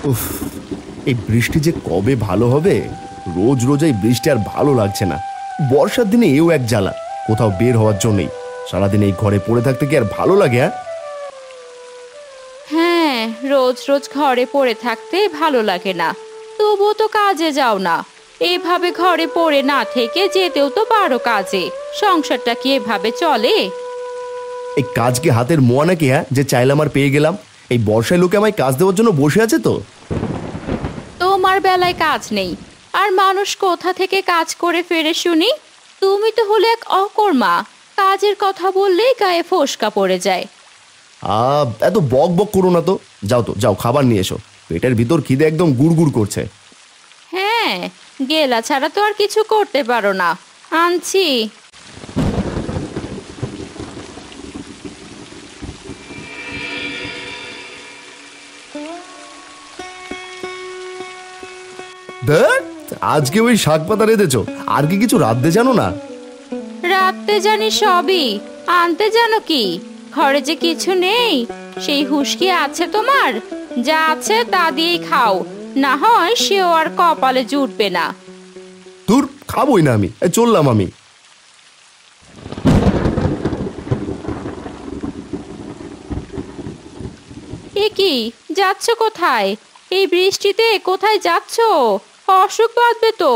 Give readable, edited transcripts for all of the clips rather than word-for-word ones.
উফ, এই বৃষ্টি যে কবে ভালো হবে। রোজ রোজ এই বৃষ্টি আর ভালো লাগছে না। বর্ষার দিনে এও এক জ্বালা, কোথাও বের হওয়ার জন্যই। সারাদিন এই ঘরে পড়ে থাকতে কি আর ভালো লাগে? হ্যাঁ, রোজ রোজ ঘরে পড়ে থাকতে ভালো লাগে না, তবুও তো কাজে যাও না। এইভাবে ঘরে পড়ে না থেকে যেতেও তো পারো কাজে। সংসারটা কি এভাবে চলে? এই কাজ কি হাতের মোয়া নাকি যে চাইলাম আর পেয়ে গেলাম? এই বর্ষায় লোকে আমায় কাজ দেওয়ার জন্য বসে আছে তো। তোমার বেলায় কাজ নেই, আর মানুষ কোথা থেকে কাজ করে ফেরে শুনি? তুমি তো হলে এক অকর্মা, কাজের কথা বললেই গায়ে ফোসকা পড়ে যায়। এত বক বক করো না তো। যাও তো, যাও খাবার নিয়ে এসো। পেটের ভিতর খিদে একদম গুড়গুড় করছে। হ্যাঁ, গেলা ছাড়া তো আর কিছু করতে পারো না। আনছি। ধ্যাৎ, আজকে ওই শাক পাতা রেঁধেছো, আর কি কিছু রাঁধতে জানো না? রাঁধতে জানি সবই, আনতে জানো কি? ঘরে যে কিছু নেই সেই হুঁশ কি আছে তোমার? যা আছে তা দিয়েই খাও, না হয় সেও আর কপালে জুটবে না। দূর, খাবোই না আমি। চললাম আমি। এ কি, যাচ্ছ কোথায়? এই বৃষ্টিতে কোথায় যাচ্ছ? অসুখ বাঁধবে তো।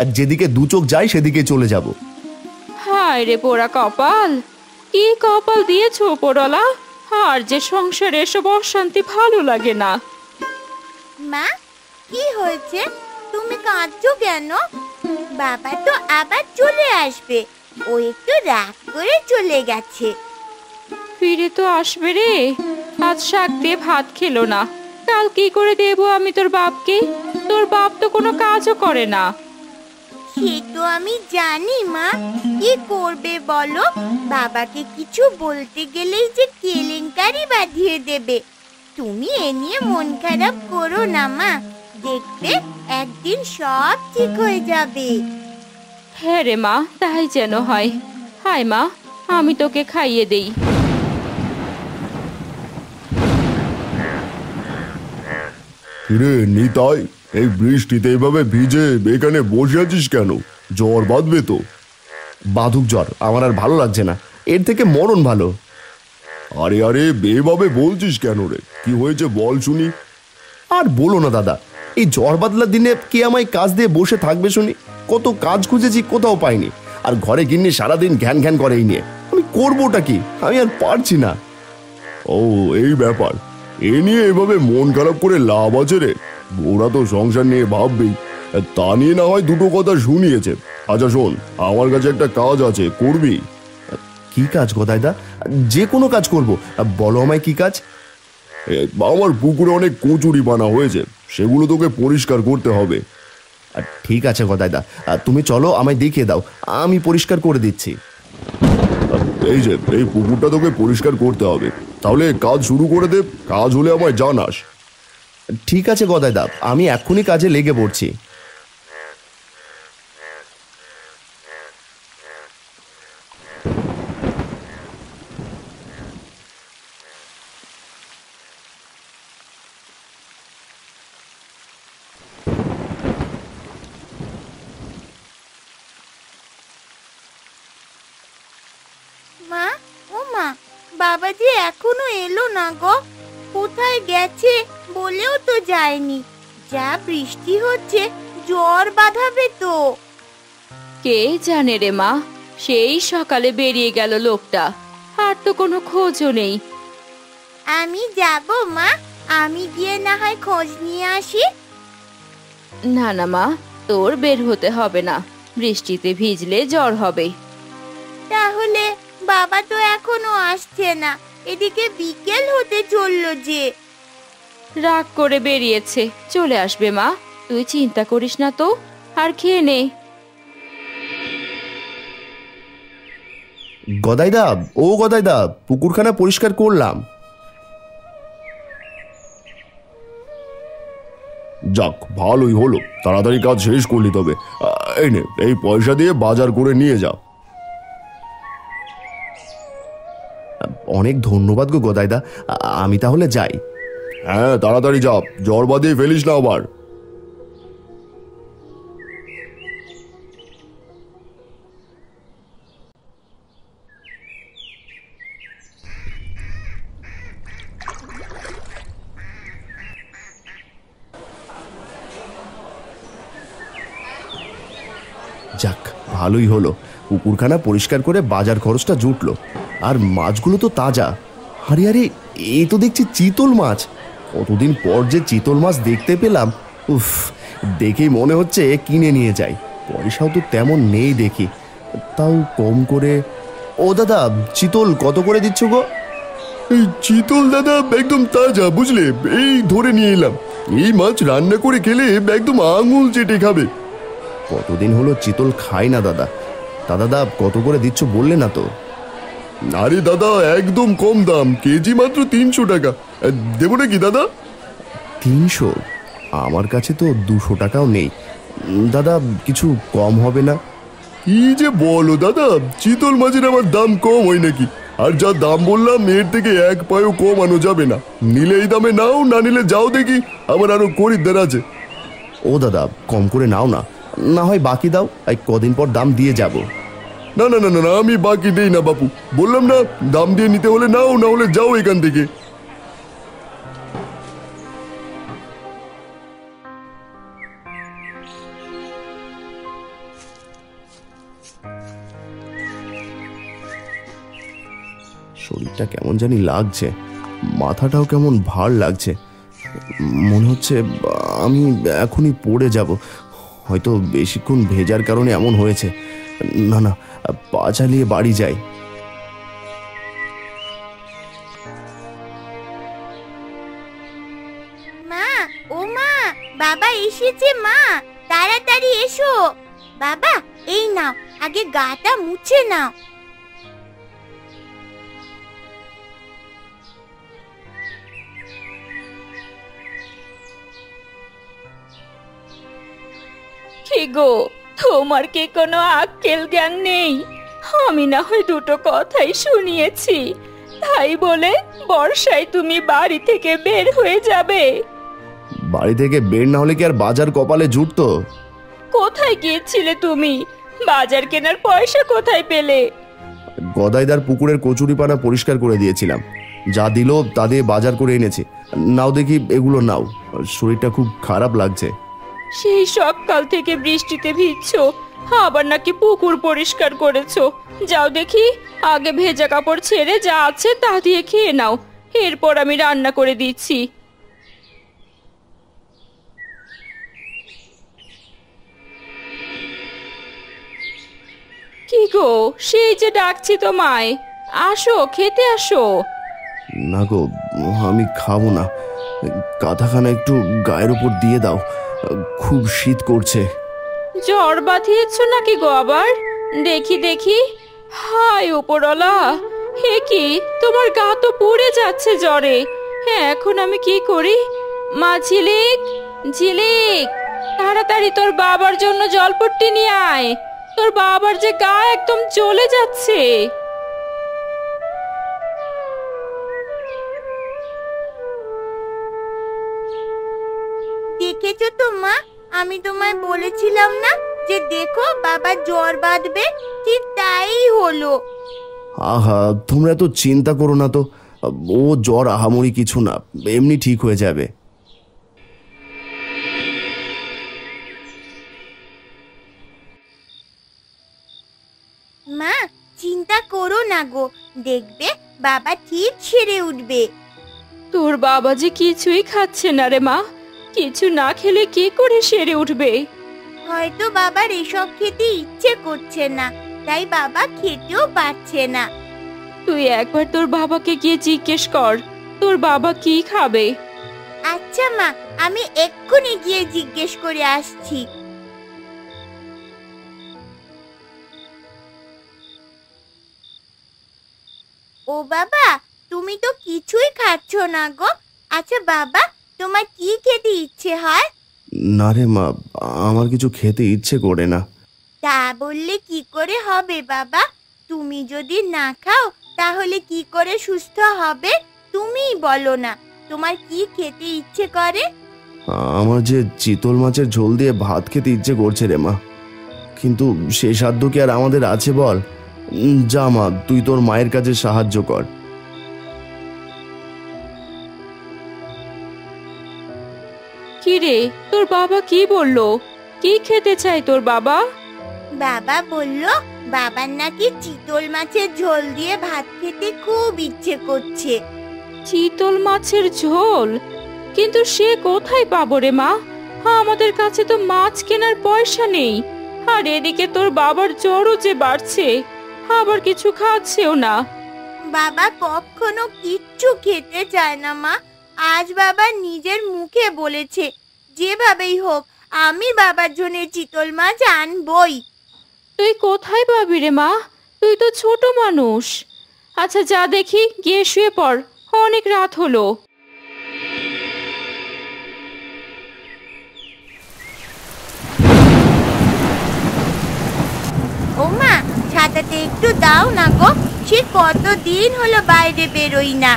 আর যেদিকে দু চোখ যায় সেদিকে চলে যাব। হায় রে পোড়া কপাল, কি কপাল দিয়েছো ওপরওয়ালা। আর যে সংসারে এসব অশান্তি ভালো লাগে না। মা, কি হয়েছে? তুমি কাঁদছো কেন? বাবা তো আবার চলে আসবে, ও একটু রাগ করে চলে গেছে। ফিরে তো আসবে রে, আজ শাক দিয়ে ভাত খেলো না, কাল কি করে দেবো আমি তোর বাপকে? তোর বাপ তো কোনো কাজও করে না। সে তো আমি জানি মা, কি করবে বলো? বাবাকে কিছু বলতে গেলেই যে কেলেঙ্কারি বাঁধিয়ে দেবে। তুমি এ নিয়ে মন খারাপ করো না মা, দেখবে একদিন সব ঠিক হয়ে যাবে। হ্যাঁ রে মা, তাই যেন হয়। হায় মা, আমি তোকে খাইয়ে দেই। কিরে নিতাই, এই বৃষ্টিতে এইভাবে ভিজে এখানে বসে আছিস কেন? জ্বর বাঁধবে তো। বাঁধুক জ্বর, আমার আর ভালো লাগছে না। এর থেকে মরণ ভালো। আরে আরে, এভাবে বলছিস কেন রে? কি হয়েছে বল শুনি। আর বলো না দাদা, এই জ্বর বাদলার দিনে কে আমায় কাজ দিয়ে বসে থাকবে শুনি? কত কাজ খুঁজেছি, কোথাও পাইনি। আর ঘরে গিন্নি সারাদিন ঘ্যান ঘ্যান করে এই নিয়ে। আমি করবোটা কি? আমি আর পারছি না। ও, এই ব্যাপার। এ নিয়ে এভাবে মন খারাপ করে লাভ আছে রে? ওরা তো সংসার নিয়ে ভাববেই, তা নিয়ে না হয় দুটো কথা শুনিয়েছে। আচ্ছা শোন, আমার কাছে একটা কাজ আছে, করবি? কি কাজ গদাইদা? যে কোনো কাজ করব, বলো আমায় কি কাজ। আমার পুকুরে অনেক কচুরি পানা হয়েছে, সেগুলো তোকে পরিষ্কার করতে হবে। ঠিক আছে গদাইদা, তুমি চলো, আমায় দেখিয়ে দাও, আমি পরিষ্কার করে দিচ্ছি। এই যে এই পুকুরটা তোকে পরিষ্কার করতে হবে, তাহলে কাজ শুরু করে দে। কাজ হলে আমায় জানাস। ঠিক আছে গদাইদা, আমি এক্ষুনি কাজে লেগে পড়ছি। মা, ও মা, বাবা যে এখনো এলো না গো। কোথায় গেছে বলেও তো যায়নি। যা বৃষ্টি হচ্ছে, জ্বর বাঁধাবে তো। কে জানে রে মা, সেই সকালে বেরিয়ে গেল লোকটা, আর তো কোনো খোঁজও নেই। আমি যাব মা, আমি গিয়ে না হয় খোঁজ নিয়ে আসি। না না মা, তোর বের হতে হবে না, বৃষ্টিতে ভিজলে জ্বর হবে। তাহলে বাবা তো এখনো আসছে না, এদিকে বিকেল হতে চললো যে। রাগ করে বেরিয়েছে, চলে আসবে মা, তুই চিন্তা করিস না তো। আর খেয়ে নে। গদাইদা, ও গদাইদা, পুকুরখানা পরিষ্কার করলাম। যাক, ভালোই হলো, তাড়াতাড়ি কাজ শেষ করলি। তবে এই নে, এই পয়সা দিয়ে বাজার করে নিয়ে যা। অনেক ধন্যবাদ গো গদাইদা, আমি তাহলে যাই। হ্যাঁ তাড়াতাড়ি যা, জ্বর বাঁধিয়ে ফেলিস না আবার। যাক, ভালোই হলো, পুকুরখানা পরিষ্কার করে বাজার খরচটা জুটলো। আর মাছগুলো তো তাজা। আরে আরে, এই তো দেখছি চিতল মাছ। কতদিন পর যে চিতল মাছ দেখতে পেলাম। উফ, দেখেই মনে হচ্ছে কিনে নিয়ে যাই। পয়সাও তো তেমন নেই দেখি, তাও কম করে। ও দাদা, চিতল কত করে দিচ্ছ গো? এই চিতল দাদা একদম তাজা, বুঝলে, এই ধরে নিয়ে এলাম। এই মাছ রান্না করে খেলে একদম আঙুল চেটে খাবে। কতদিন হলো চিতল খাই না দাদা। তা দাদা কত করে দিচ্ছ বললে না তো? আরে দাদা একদম কম দাম, কেজি মাত্র 300 টাকা। দেবো নাকি দাদা? 300? আমার কাছে তো 200 টাকাও নেই দাদা, কিছু কম হবে না? কি যে বলো দাদা, চিতল মাছের আমার দাম কম হয় নাকি? আর যা দাম বললাম এর থেকে এক পায়ও কমানো যাবে না। নিলে এই দামে নাও, না নিলে যাও দেখি, আমার আরো খরিদ্দার আছে। ও দাদা কম করে নাও না, না হয় বাকি দাও, এই কদিন পর দাম দিয়ে যাব। না না না না, আমি বাকি দেই না বাপু, বললাম না, দাম দিয়ে নিতে হলে নাও, না হলে যাও এখান থেকে। শরীরটা কেমন জানি লাগছে, মাথাটাও কেমন ভার লাগছে। মনে হচ্ছে আমি এখনই পড়ে যাব। হয়তো বেশিক্ষণ ভেজার কারণে এমন হয়েছে। না না, পা চালিয়ে বাড়ি যাই। মা, ও মা, বাবা এসেছে মা, তাড়াতাড়ি এসো। বাবা এই নাও, আগে গাটা মুছে নাও। কি গো, তোমার কি কোনো আক্কেল জ্ঞান নেই? আমি না হয় দুটো কথাই শুনিয়েছি, তাই বলে বর্ষায় তুমি বাড়ি থেকে বের হয়ে যাবে? বাড়ি থেকে বের না হলে কি আর বাজার কপালে জুটতো? কোথায় গিয়েছিলে তুমি? বাজার কেনার পয়সা কোথায় পেলে? গদাইদার পুকুরের কচুরিপানা পরিষ্কার করে দিয়েছিলাম, যা দিল তা দিয়ে বাজার করে এনেছি। নাও দেখি, এগুলো নাও। শরীরটা খুব খারাপ লাগছে। সেই সকাল থেকে বৃষ্টিতে ভিজছো, আবার নাকি পুকুর পরিষ্কার করেছো। যাও দেখি, আগে ভেজা কাপড় ছেড়ে যা আছে তা দিয়ে খেয়ে নাও, এরপর আমি রান্না করে দিচ্ছি। কি গো, সেই যে ডাকছি তোমায়, আসো খেতে আসো। না গো, আমি খাবো না। কাঁথাখানা একটু গায়ের উপর দিয়ে দাও, খুব শীত করছে। জ্বর বাঁধিয়েছ নাকি গো আবার? দেখি দেখি। হায় উপরওয়ালা, হে কি, তোমার গা তো পুড়ে যাচ্ছে জ্বরে। হ্যাঁ, এখন আমি কি করি? মা ঝিলিক, ঝিলিক, তাড়াতাড়ি তোর বাবার জন্য জলপট্টি নিয়ে আয়। তোর বাবার যে গা একদম জ্বলে যাচ্ছে। দেখেছো তো মা, আমি তোমায় বলেছিলাম না যে দেখো বাবা জ্বর বাঁধবে, ঠিক তাই হলো। আহা, তোমরা তো চিন্তা করো না তো, ও জ্বর আহামরি কিছু না, এমনি ঠিক হয়ে যাবে। মা চিন্তা করো না গো, দেখবে বাবা ঠিক সেরে উঠবে। তোর বাবা যে কিছুই খাচ্ছে না রে মা, কিছু না খেলে কি করে সেরে উঠবে? হয়তো বাবার এসব খেতে ইচ্ছে করছে না, তাই বাবা খেতেও পারছে না। তুই একবার তোর বাবাকে গিয়ে জিজ্ঞেস কর, তোর বাবা কি খাবে। আচ্ছা মা, আমি এক্ষুনি গিয়ে জিজ্ঞেস করে আসছি। ও বাবা, তুমি তো কিছুই খাচ্ছ না গো। আচ্ছা বাবা, তোমার কি খেতে ইচ্ছে হয়? না রে মা, আমার কিছু খেতে ইচ্ছে করে না। তা বললে কি করে হবে বাবা? তুমি যদি না খাও তাহলে কি করে সুস্থ হবে? তুমিই বলো না। তোমার কি খেতে ইচ্ছে করে? আমার যে চিতল মাছের ঝোল দিয়ে ভাত খেতে ইচ্ছে করছে রে মা, কিন্তু সে সাধ্য কি আর আমাদের আছে বল? যা মা, তুই তোর মায়ের কাছে সাহায্য কর। কি রে, তোর বাবা কি বললো? কি খেতে চাই তোর বাবা? বাবা বলল বাবার নাকি চিতল মাছের ঝোল দিয়ে ভাত খেতে খুব ইচ্ছে করছে। চিতল মাছের ঝোল? কিন্তু সে কোথায় পাবো রে মা? আমাদের কাছে তো মাছ কেনার পয়সা নেই। আর এদিকে তোর বাবার জ্বরও যে বাড়ছে, আবার কিছু খাচ্ছেও না। বাবা কখনো কিচ্ছু খেতে চায় না মা। আজ বাবা নিজের মুখে বলেছে যেভাবেই হোক আমি বাবার জন্য চিতল মাছ আনবই। তুই কোথায় পাবি রে মা? তুই তো ছোট মানুষ। আচ্ছা যা দেখি, গিয়ে শুয়ে পড়, অনেক রাত হলো। ও মা, ছাতাতে একটু দাও না গো, সে কতদিন হলো বাইরে বেরোই না।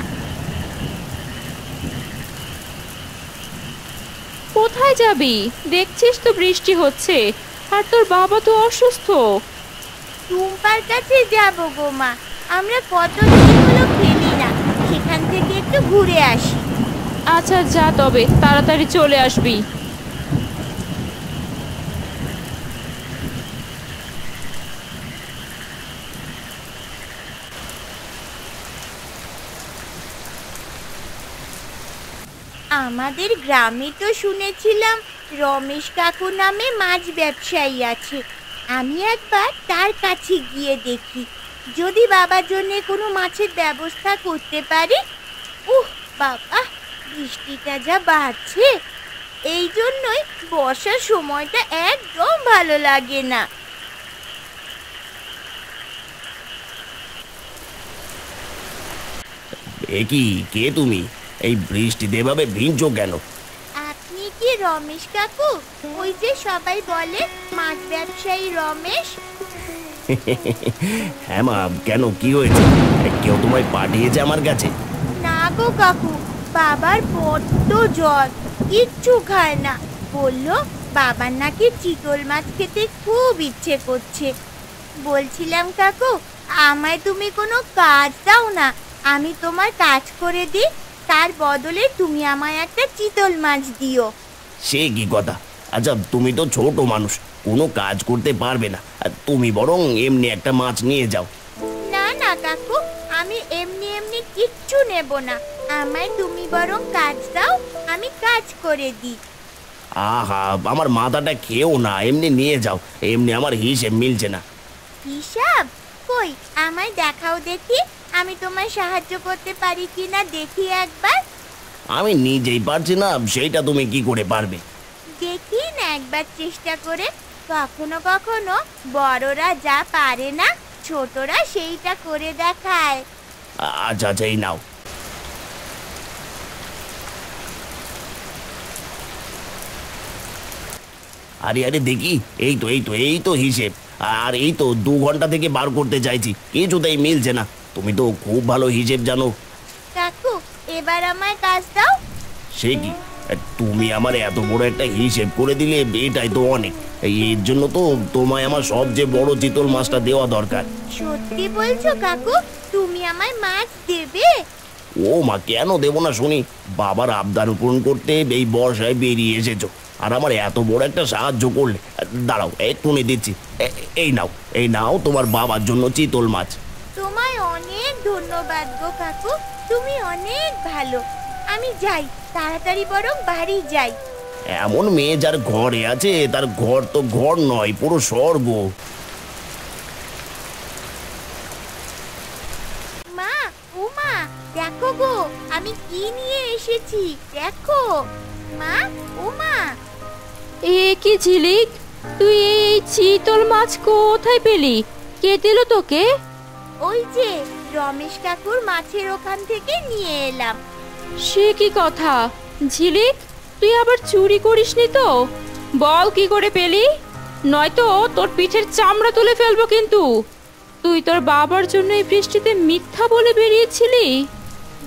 কোথায় যাবি? দেখছিস তো বৃষ্টি হচ্ছে, আর তোর বাবা তো অসুস্থ। টুম্পার কাছে যাবো গো মা, আমরা কতদিন হলো খেলি না, সেখান থেকে একটু ঘুরে আসি। আচ্ছা যা, তবে তাড়াতাড়ি চলে আসবি। আমাদের গ্রামে তো শুনেছিলাম রমেশ কাকু নামে মাছ ব্যবসায়ী আছে। আমি একবার তার কাছে গিয়ে দেখি, যদি বাবার জন্য কোনো মাছের ব্যবস্থা করতে পারি। বাবা, বৃষ্টিটা যা বাড়ছে, এই জন্যই বর্ষার সময়টা একদম ভালো লাগে না। এ কি, কে তুমি? এই বৃষ্টিতে এভাবে ভিজছো কেন? আপনি কি রমেশ কাকু? ওই যে সবাই বলে মাছ ব্যবসায়ী রমেশ। হ্যাঁ মা, কেন, কি হয়েছে? কেউ তোমায় পাঠিয়েছে আমার কাছে? না গো কাকু, বাবার বড্ড জ্বর, কিচ্ছু খায় না। বললো বাবার নাকি চিতল মাছ খেতে খুব ইচ্ছে করছে। বলছিলাম কাকু, আমায় তুমি কোনো কাজ দাও না, আমি তোমার কাজ করে দিই, তার বদলে তুমি আমায় একটা চিতল মাছ দিও। সে কি কথা? আচ্ছা, তুমি তো ছোট মানুষ, কোনো কাজ করতে পারবে না, আর তুমি বরং এমনি একটা মাছ নিয়ে যাও। না না কাকু, আমি এমনি এমনি কিচ্ছু নেব না, আমায় তুমি বরং কাজ দাও, আমি কাজ করে দিই। আহা, আমার মাথাটা খেয়েও না, এমনি নিয়ে যাও, এমনি আমার হিসেব মিলছে না। হিসাব? কই, আমায় দেখাও দেখি, আমি তোমায় সাহায্য করতে পারি কিনা দেখি একবার। আমি নিজেই পারছি না, সেইটা তুমি কি করে পারবে? দেখি না একবার চেষ্টা করে। কখনো কখনো বড়রা যা পারে না, ছোটরা সেইটা করে দেখায়। আচ্ছা আচ্ছা, এই নাও। আরে আরে দেখি, এই তো হিসেব। আর এই তো 2 ঘন্টা থেকে বার করতে চাইছি, কিছুতেই মিলছে না। তুমি তো খুব ভালো হিসেব জানো। কাকু, এবার আমায় কাজ দাও। সে কি, তুমি আমার এত বড় একটা হিসেব করে দিলে, এটাই তো অনেক। এর জন্য তো তোমায় আমার সবচেয়ে বড় চিতল মাছটা দেওয়া দরকার। সত্যি বলছো কাকু? তুমি আমায় মাছ দেবে? ও মা, কেন দেবো না শুনি? বাবার আবদার পূরণ করতে এই বর্ষায় বেরিয়ে এসেছো, আর আমার এত বড় একটা সাহায্য করলে। দাঁড়াও, এক্ষুনি দিচ্ছি। এই নাও তোমার বাবার জন্য চিতল মাছ। তোমায় অনেক ধন্যবাদ গো কাকু, তুমি অনেক ভালো। আমি যাই, তাড়াতাড়ি বরং বাড়ি যাই। এমন মেয়ে যার ঘরে আছে, তার ঘর তো ঘর নয়, পুরো স্বর্গ। মা, ও মা, দেখো গো, আমি কি নিয়ে এসেছি, দেখো। মা, ও মা। এ কি ঝিলিক, তুই এই চিতল মাছ কোথায় পেলি? কে দিল তোকে? ওই যে রমেশ কাকুর মাছের ওখান থেকে নিয়ে এলাম। সে কি কথা ঝিলিক, তুই আবার চুরি করিসনি তো? বল কি করে পেলি, নয়তো তোর পিঠের চামড়া তুলে ফেলবো কিন্তু। তুই তোর বাবার জন্য এই বৃষ্টিতে মিথ্যা বলে বেরিয়েছিলি?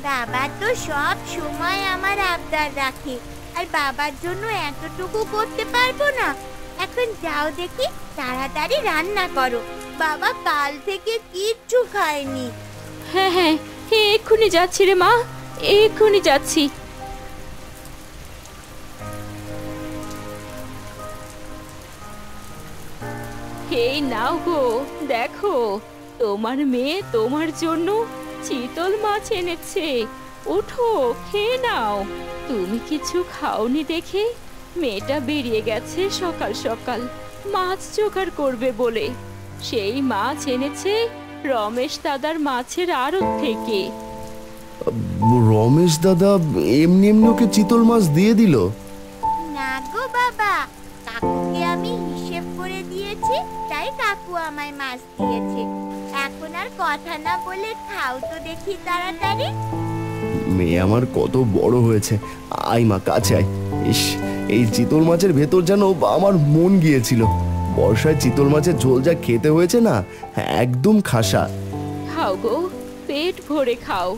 বাবা তো সব সময় আমার আবদার রাখে, আর বাবার জন্য এতটুকু করতে পারবো না? এখন যাও দেখি, তাড়াতাড়ি রান্না করো, বাবা কাল থেকে কিচ্ছু খায়নি। হ্যাঁ হ্যাঁ, এক্ষুনি যাচ্ছি রে মা, এক্ষুনি যাচ্ছি। এই নাও গো, দেখো তোমার মেয়ে তোমার জন্য চিতল মাছ এনেছে। ওঠো, খেয়ে নাও। তুমি কিছু খাওনি দেখে মেয়েটা বেরিয়ে গেছে সকাল সকাল মাছ জোগাড় করবে বলে। সেই মাছ এনেছে রমেশ দাদার মাছের আড়ত থেকে। রমেশ দাদা এমনি এমনি ওকে চিতল মাছ দিয়ে দিল? না গো বাবা, কাকুকে আমি হিসেব করে দিয়েছি, তাই কাকু আমায় মাছ দিয়েছে। এখন আর কথা না বলে খাও তো দেখি তাড়াতাড়ি। মেয়ে আমার কত বড় হয়েছে। আয় মা, কাছে আয়। ইস, এই চিতল মাছের ভেতর যেন আমার মন গিয়েছিল। বর্ষায় চিতল মাছের ঝোল যা খেতে হয়েছে না, একদম খাসা। খাও গো, পেট ভরে খাও।